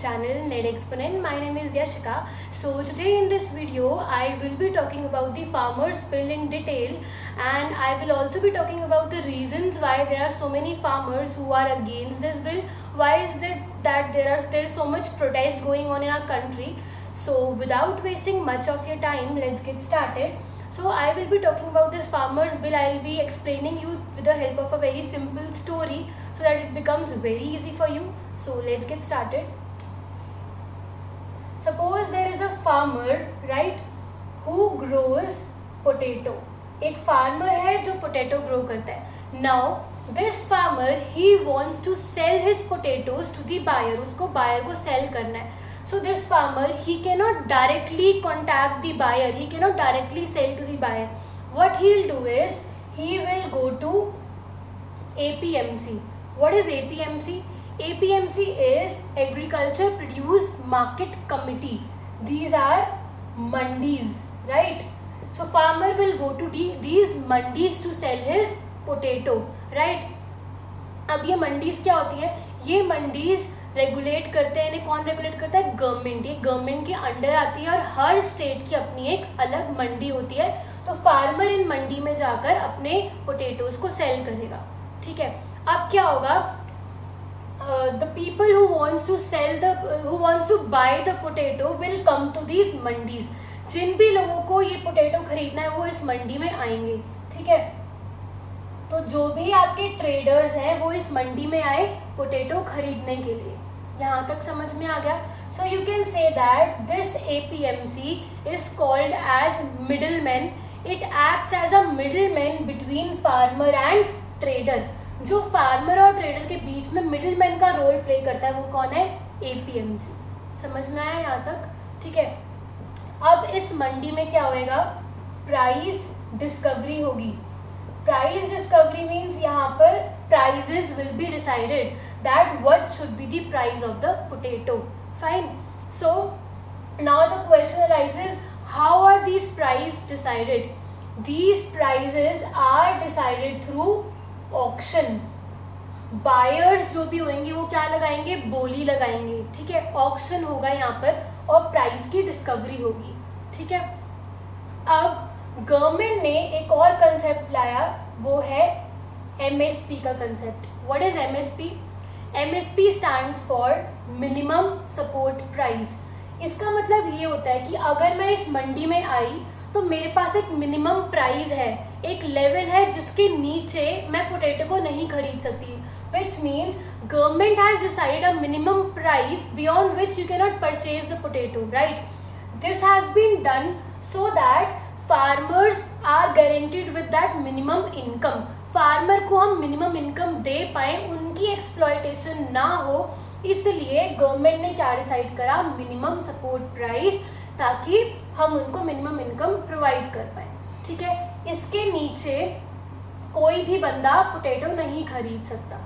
channel Net Exponent. My name is Yashika. So today in this video I will be talking about the farmers bill in detail, and I will also be talking about the reasons why there are so many farmers who are against this bill. Why is it that there's so much protest going on in our country? So without wasting much of your time, let's get started. So I will be talking about this farmers bill. I will be explaining you with the help of a very simple story so that it becomes very easy for you. So let's get started. Suppose there is a farmer, right, who grows potato. एक farmer है जो potato grow करता है. Now this farmer he wants to sell his potatoes to the buyer. उसको buyer को sell करना है. So this farmer he cannot directly contact the buyer. He cannot directly sell to the buyer. What he'll do is he will go to APMC. What is APMC? APMC is Agriculture Produce Market Committee. These are mandis, right? So farmer will go to these mandis to sell his potato, right? अब ये मंडीज क्या होती है? ये mandis regulate करते हैं, इन्हें कौन रेगुलेट करता है? गवर्नमेंट. ये गवर्नमेंट के अंडर आती है और हर स्टेट की अपनी एक अलग मंडी होती है. तो फार्मर इन मंडी में जाकर अपने पोटैटोज को सेल करेगा. ठीक है. अब क्या होगा? The people who wants to buy the potato will come to these mandis. जिन भी लोगों को ये पोटैटो खरीदना है वो इस मंडी में आएंगे. ठीक है. तो जो भी आपके ट्रेडर्स हैं वो इस मंडी में आए पोटैटो खरीदने के लिए. यहाँ तक समझ में आ गया? So you can say that this APMC is called as middleman. It acts as a middleman between farmer and trader. जो फार्मर और ट्रेडर के बीच में मिडलमैन का रोल प्ले करता है वो कौन है? APMC. समझ में आया यहाँ तक? ठीक है. अब इस मंडी में क्या होएगा? प्राइस डिस्कवरी होगी. प्राइस डिस्कवरी मीन्स यहाँ पर prices will be decided that what should be the price of the potato. Fine. So now the question arises, how are these prices decided? These prices are decided through auction. Buyers जो भी होंगे वो क्या लगाएंगे? बोली लगाएंगे. ठीक है. ऑक्शन होगा यहाँ पर और प्राइस की डिस्कवरी होगी. ठीक है. अब गवर्नमेंट ने एक और कंसेप्ट लाया, वो है MSP का concept. What is MSP? MSP stands for minimum support price. इसका मतलब ये होता है कि अगर मैं इस मंडी में आई तो मेरे पास एक मिनिमम प्राइस है, एक लेवल है जिसके नीचे मैं पोटैटो को नहीं खरीद सकती. Which means government has decided a minimum price beyond which you cannot purchase the potato, right? This has been done so that farmers are guaranteed with that minimum income. Farmer को हम minimum income दे पाएँ, उनकी exploitation ना हो, इसलिए government ने क्या decide करा? मिनिमम सपोर्ट प्राइस, ताकि हम उनको मिनिमम इनकम प्रोवाइड कर पाएँ. ठीक है. इसके नीचे कोई भी बंदा पोटैटो नहीं खरीद सकता.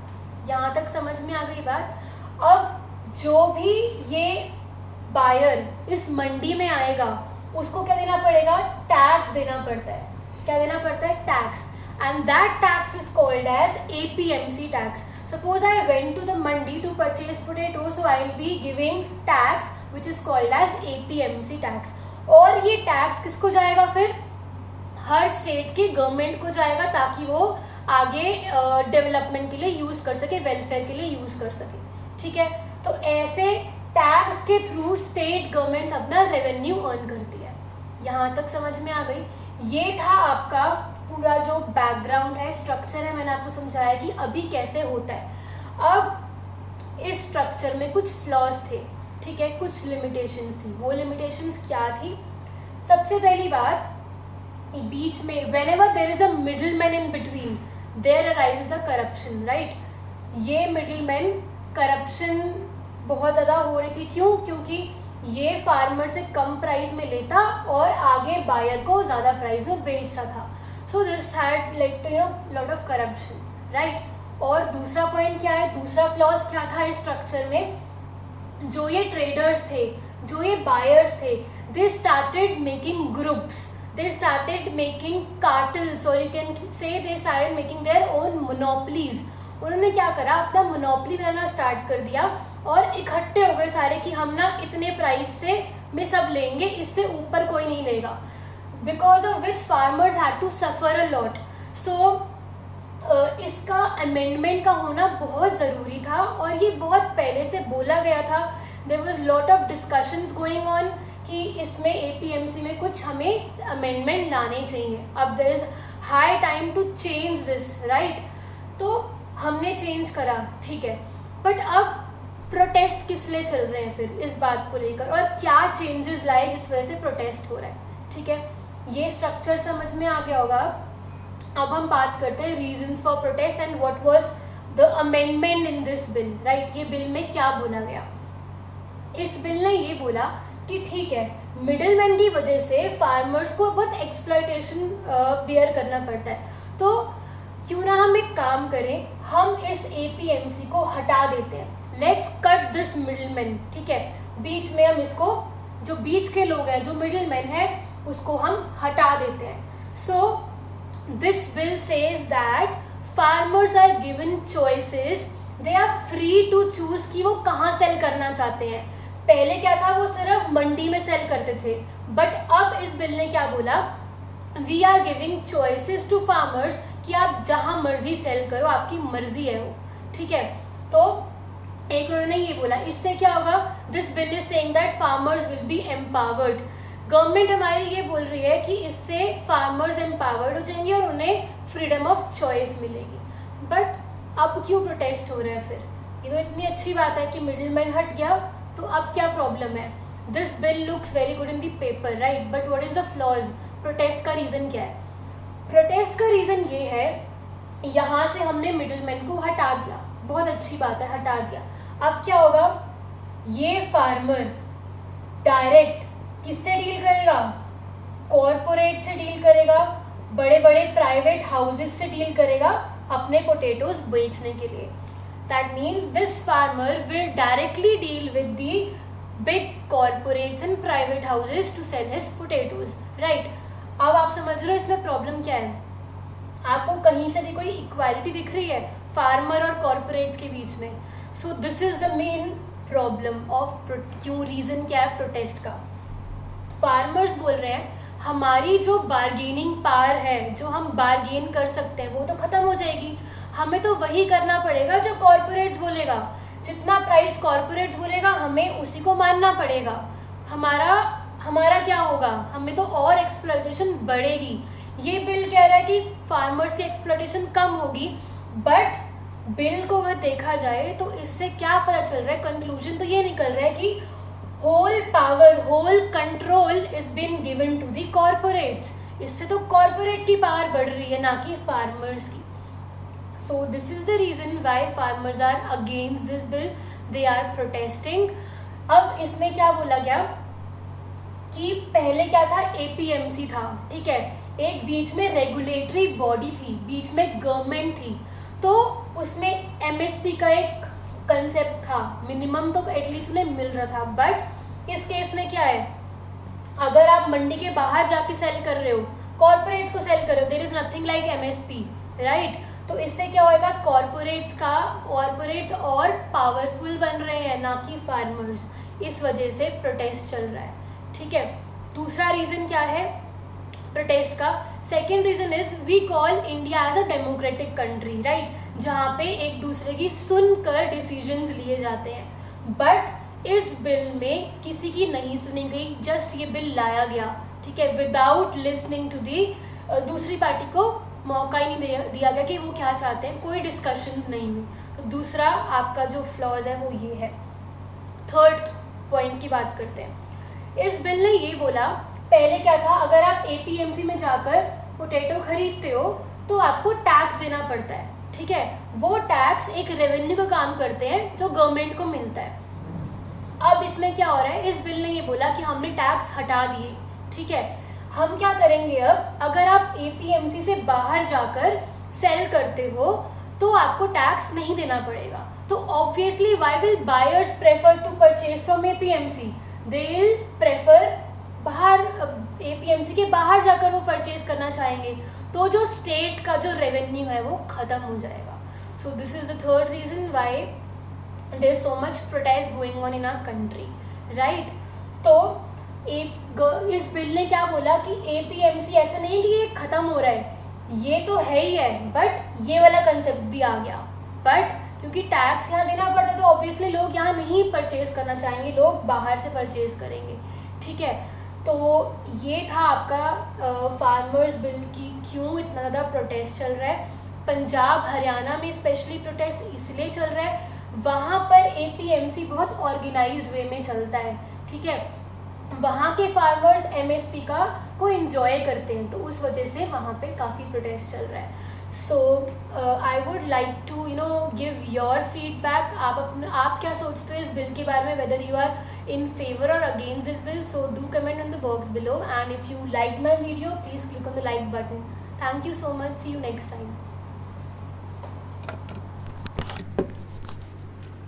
यहाँ तक समझ में आ गई बात? अब जो भी ये बायर इस मंडी में आएगा उसको क्या देना पड़ेगा? टैक्स देना पड़ता है. क्या देना पड़ता है? Tax. And that tax is called as APMC tax. Suppose I went to the mandi to purchase potato, so I will be giving tax which is called as APMC tax. और ये tax किसको जाएगा फिर? हर state के government को जाएगा, ताकि वो आगे डेवलपमेंट के लिए यूज़ कर सके, वेलफेयर के लिए यूज़ कर सके. ठीक है. तो ऐसे टैक्स के थ्रू स्टेट गवर्नमेंट्स अपना रेवेन्यू अर्न करती है. यहाँ तक समझ में आ गई? ये था आपका पूरा जो बैकग्राउंड है, स्ट्रक्चर है. मैंने आपको समझाया कि अभी कैसे होता है. अब इस स्ट्रक्चर में कुछ फ्लॉज थे. ठीक है. कुछ लिमिटेशंस थी. वो लिमिटेशंस क्या थी? सबसे पहली बात, बीच में whenever there is a middleman in between there arises a corruption, right? ये मिडलमैन करप्शन बहुत ज़्यादा हो रही थी. क्यों? क्योंकि ये फार्मर से कम प्राइस में लेता और आगे बायर को ज़्यादा प्राइस में बेचता था. So this had led to lot of corruption, right? और दूसरा पॉइंट क्या है? दूसरा फ्लॉज क्या था इस स्ट्रक्चर में? जो ये ट्रेडर्स थे, जो ये बायर्स थे, they started making groups, they started making cartels, और you can say they started making their own monopolies. उन्होंने क्या करा? अपना मोनोपली बनाना स्टार्ट कर दिया और इकट्ठे हो गए सारे कि हम ना इतने प्राइस से में सब लेंगे, इससे ऊपर कोई नहीं लेगा, because of which farmers had to suffer a lot. So इसका अमेंडमेंट का होना बहुत ज़रूरी था और ये बहुत पहले से बोला गया था. There was lot of discussions going on कि इसमें APMC में कुछ हमें अमेंडमेंट लाने चाहिए. अब there is high time to change this, right. तो हमने चेंज करा, ठीक है, बट अब प्रोटेस्ट किस लिए चल रहे हैं फिर इस बात को लेकर, और क्या चेंजेस लाए जिस वजह से प्रोटेस्ट हो रहा है, ठीक है. ये स्ट्रक्चर समझ में आ गया होगा. अब हम बात करते हैं reasons for protest and what was the amendment in this bill, right. ये बिल में क्या बोला गया. इस बिल ने ये बोला कि ठीक है, मिडिलमैन की वजह से फार्मर्स को बहुत एक्सप्लॉयटेशन बियर करना पड़ता है, तो क्यों ना हम एक काम करें, हम इस APMC को हटा देते हैं. लेट्स कट दिस मिडिलमैन, ठीक है. बीच में हम इसको, जो बीच के लोग हैं, जो मिडिलमैन है, उसको हम हटा देते हैं. सो this bill says that farmers are given choices, they are free to choose कि वो कहाँ सेल करना चाहते हैं. पहले क्या था, वो सिर्फ मंडी में सेल करते थे, बट अब इस बिल ने क्या बोला, we are giving choices to farmers कि आप जहाँ मर्जी सेल करो, आपकी मर्जी है वो, ठीक है. तो एक उन्होंने ये बोला, इससे क्या होगा, this bill is saying that farmers will be empowered. Government हमारी ये बोल रही है कि इससे फार्मर्स एम्पावर्ड हो जाएंगे और उन्हें फ्रीडम ऑफ चॉइस मिलेगी. बट अब क्यों प्रोटेस्ट हो रहा है फिर, ये तो इतनी अच्छी बात है कि मिडिलमैन हट गया, तो अब क्या प्रॉब्लम है. This bill looks very good in the paper, right, but what is the flaws. Protest का रीज़न क्या है. प्रोटेस्ट का रीज़न ये है, यहाँ से हमने मिडिलमैन को हटा दिया, बहुत अच्छी बात है, हटा दिया. अब क्या होगा, ये फार्मर डायरेक्ट किससे डील करेगा, कॉरपोरेट से डील करेगा, बड़े बड़े प्राइवेट हाउसेस से डील करेगा अपने पोटैटोज बेचने के लिए. That means this farmer will directly deal with the big corporates and private houses to sell his potatoes, right. अब आप समझ रहे हो इसमें प्रॉब्लम क्या है. आपको कहीं से भी कोई इक्वालिटी दिख रही है फार्मर और कॉरपोरेट्स के बीच में. सो this is the main problem of, क्यों, रीज़न क्या है प्रोटेस्ट का. फार्मर्स बोल रहे हैं हमारी जो बार्गेनिंग पावर है, जो हम बार्गेन कर सकते हैं, वो तो ख़त्म हो जाएगी. हमें तो वही करना पड़ेगा जो कॉरपोरेट्स बोलेगा. जितना प्राइस कॉरपोरेट्स बोलेगा हमें उसी को मानना पड़ेगा. हमारा क्या होगा, हमें तो और एक्सप्लॉयटेशन बढ़ेगी. ये बिल कह रहा है कि फार्मर्स की एक्सप्लॉयटेशन कम होगी, बट बिल को अगर देखा जाए तो इससे क्या पता चल रहा है, कंक्लूजन तो ये निकल रहा है कि whole power, whole control is been given to the corporates. इससे तो कॉरपोरेट की पावर बढ़ रही है, ना कि फार्मर्स की. So this is the reason why farmers are against this bill, they are protesting. अब इसमें क्या बोला गया कि पहले क्या था, APMC था, ठीक है, एक बीच में रेगुलेटरी बॉडी थी, बीच में गवर्नमेंट थी, तो उसमें MSP का एक कंसेप्ट था, मिनिमम तो एटलीस्ट उन्हें मिल रहा था. बट इस केस में क्या है, अगर आप मंडी के बाहर जाके सेल कर रहे हो, कॉरपोरेट्स को सेल कर रहे हो, there is nothing like MSP, right. तो इससे क्या होएगा, कॉरपोरेट्स और पावरफुल बन रहे हैं, ना कि फार्मर्स. इस वजह से प्रोटेस्ट चल रहा है, ठीक है. दूसरा रीज़न क्या है प्रोटेस्ट का, second reason is we call India as a democratic country, right, जहाँ पे एक दूसरे की सुनकर डिसीजंस लिए जाते हैं. बट इस बिल में किसी की नहीं सुनी गई, जस्ट ये बिल लाया गया, ठीक है, विदाउट लिसनिंग टू दी दूसरी पार्टी को मौका ही नहीं दिया गया कि वो क्या चाहते हैं, कोई डिस्कशंस नहीं हुई. तो दूसरा आपका जो फ्लॉज है वो ये है. थर्ड पॉइंट की बात करते हैं. इस बिल ने ये बोला, पहले क्या था, अगर आप APMC में जाकर पोटैटो खरीदते हो तो आपको टैक्स देना पड़ता है, ठीक है. वो टैक्स एक रेवेन्यू का काम करते हैं जो गवर्नमेंट को मिलता है. अब इसमें क्या हो रहा है, इस बिल ने ये बोला कि हमने टैक्स हटा दिए, ठीक है. हम क्या करेंगे अब, अगर आप APMC से बाहर जाकर सेल करते हो तो आपको टैक्स नहीं देना पड़ेगा. तो obviously why will buyers prefer to purchase from APMC, they will prefer बाहर, APMC के बाहर जाकर वो परचेज करना चाहेंगे, तो जो स्टेट का जो रेवेन्यू है वो ख़त्म हो जाएगा. So this is the third reason why there is so much protest going on in our country, right? तो इस बिल ने क्या बोला कि APMC ऐसा नहीं है कि ये ख़त्म हो रहा है, ये तो है ही है, बट ये वाला कंसेप्ट भी आ गया। बट क्योंकि टैक्स यहाँ देना पड़ता है तो ऑब्वियसली लोग यहाँ नहीं परचेज करना चाहेंगे, लोग बाहर से परचेज करेंगे, ठीक है? तो ये था आपका फार्मर्स बिल की क्यों इतना ज़्यादा प्रोटेस्ट चल रहा है। पंजाब हरियाणा में स्पेशली प्रोटेस्ट इसलिए चल रहा है, वहाँ पर APMC बहुत ऑर्गेनाइज्ड वे में चलता है, ठीक है? वहाँ के फार्मर्स MSP का को इन्जॉय करते हैं, तो उस वजह से वहाँ पे काफ़ी प्रोटेस्ट चल रहा है। So I would like to give your feedback. आप क्या सोचते हो इस बिल के बारे में, whether you are in favour और against this bill? So do comment on the box below, and if you like my video, please click on the like button. Thank you so much. See you next time.